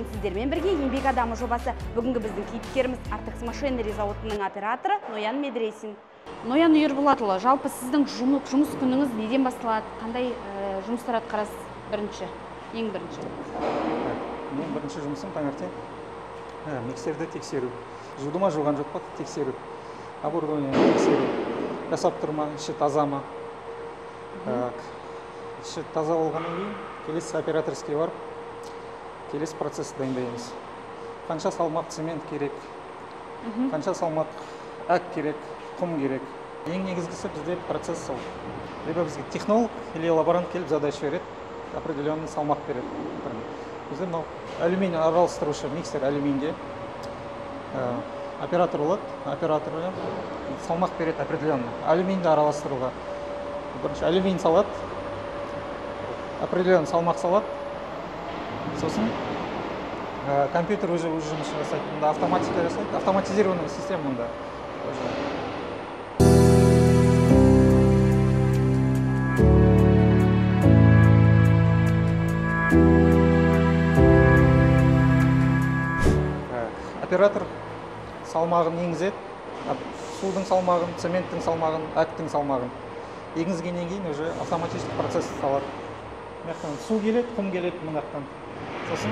мен сіздермен бірге еңбек адамы жобасы. Бүгінгі біздің кейіпкеріміз Артекс Машинери зауытының операторы Ноян Медресин. Ноян Үйірболатұлы, жалпы сіздің жұмыс күніңіз неден басталады? Қандай жұмыстар атқарасыз ең бірінші? Мен бірінші жұмысым таңертең миксерді тексеру. Жуды ма, жуған жоқ па тексеру. Оборудование тексеру. Жасап тұр ма, іші таза ма. Іші таза болғаннан кейін келесі операторский барып, келесі процесс дайындаймыз. Қанша салмақ цемент керек, қанша салмақ әк керек, құм керек. Ең негізгісі бізде процесс сол. Либо бізге технолог или лаборант келіп задача береді, определенный салмақ береді. Бізде мынау алюминий араластырушы миксер алюминде. Оператор болады, оператор салмақ береді определенный. Алюминді араластыруға. Бірінші алюминий салады, определенный салмақ салады. Сосын компьютер уже жұмыс жасайды. Мұнда автоматика жасайды, автоматизированный система мұнда. Оператор салмағын енгізеді, судың салмағын, цементтің салмағын, әктің салмағын. Енгізгеннен кейін уже автоматический процесс салады. Мынаяқтан су келеді, құм келеді мынаяқтан. Сосын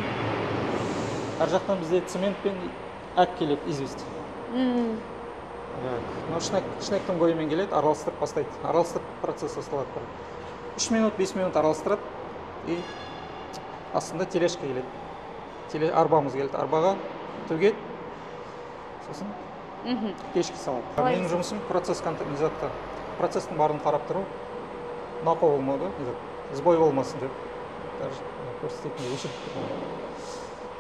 ар жақтан бізде цемент пен әк келеді, известь. Шнектің бойымен келеді, араластырып бастайды. Араластырып процесс басталады. 3 минут, 5 минут араластырады и астында тележка келеді. Арбамыз келеді, арбаға төгеді. Сосын кешкі салады. Менің жұмысым процесс контролизатта. Процесстің барын қарап тұру, нақау болмауды, сбой болмасын деп. Көрсететінде өшіріп тұру.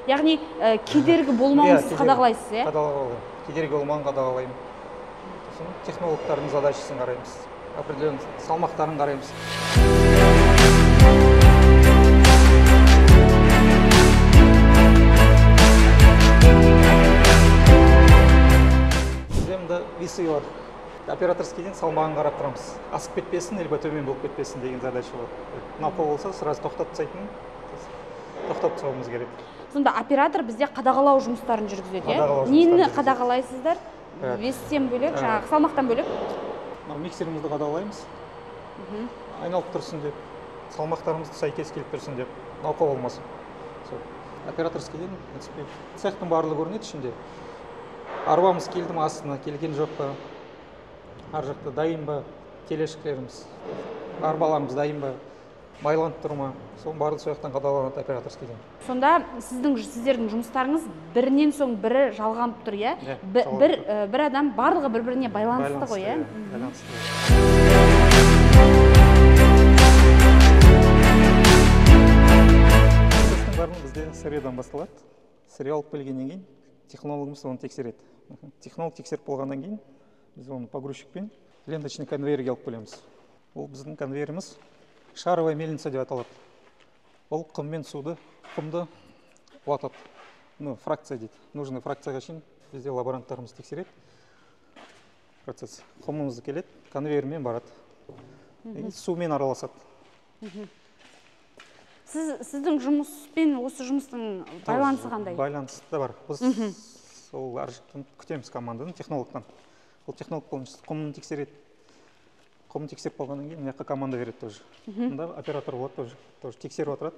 Яғни кедергі болмауын сіз қадағалайсыз, е? Қадағалаймын. Кедергі болмауын қадағалаймын. Сосын технологтардың задачасын қараймыз. Определенный салмақтарын қараймыз. Весы бар. Операторскийден салмағын қарап тұрамыз. Асып кетпесін, либо төмен болып кетпесін деген задача бар. Нақау болса, сразу тоқтатып тастайтын, тоқтатып тастауымыз керек. Сонда оператор бізде қадағалау жұмыстарын жүргізеді, е? Нені қадағалайсыздар? Вестен бөлек, жаңағы салмақтан бөлек? Миксерімізді қадағалаймыз. Айналып тұрсын деп, салмақтарымызды сәйкес келіп тұрсын деп, нақау болмасын. Операторскийден цехтың барлығы көрінеді ішінде. Арбамыз келді ма астына, келген жоқ па, ар жақта дайын ба, тележкелеріміз, арбаларымыз дайын ба, майланып тұр ма, соның барлығы сол жақтан қадағаланады операторскийден. Сонда сіздердің жұмыстарыңыз бірінен соң бірі жалғанып тұр, е? Бір адам барлығы бір-біріне байланысты ғой, е? Байланысты. Процесстің барлығы бізде сырьедан басталады. Сырье алып келгеннен кейін технологымыз оны тексереді. Технолог тексеріп болғаннан кейін біз оны погрузчикпен ленточный конвейерге алып келеміз. Ол біздің конвейеріміз шаровая мельница деп аталады. Ол құм мен суды, құмды уатады. Фракция дейді. Нужный фракцияға шейін бізде лаборанттарымыз тексереді. Процесс. Құмымызды келеді, конвейермен барады. Сумен араласады. Сіздің жұмыспен осы жұмыстың байланысы қандай? Байланысы да бар. Біз сол ар жақтан күтеміз команданы технологтан. Ол технолог болыншы құмын тексереді. Құмын тексеріп болғаннан кейін мына команда береді тоже. Мұнда оператор болады тоже тексеріп отырады.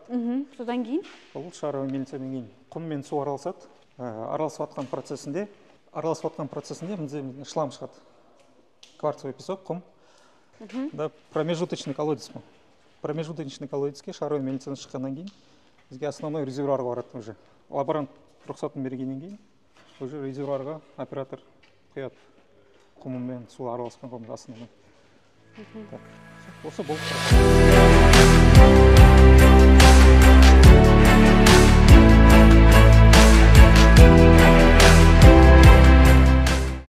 Содан кейін? Ол шаровая мельницадан кейін құм мен су араласады. Араласып жатқан процесінде бізде шлам шығады. Кварцевый песок, құм. Промежуточный колодец. Промежуточный колодецке шаровая мельницадан шыққаннан кейін бізге основной резервуарға барады уже. Лаборант рұқсатын бергеннен кейін уже резервуарға оператор құяды. Құмымен су араласқан құмды астынан. Осы болып тұрады.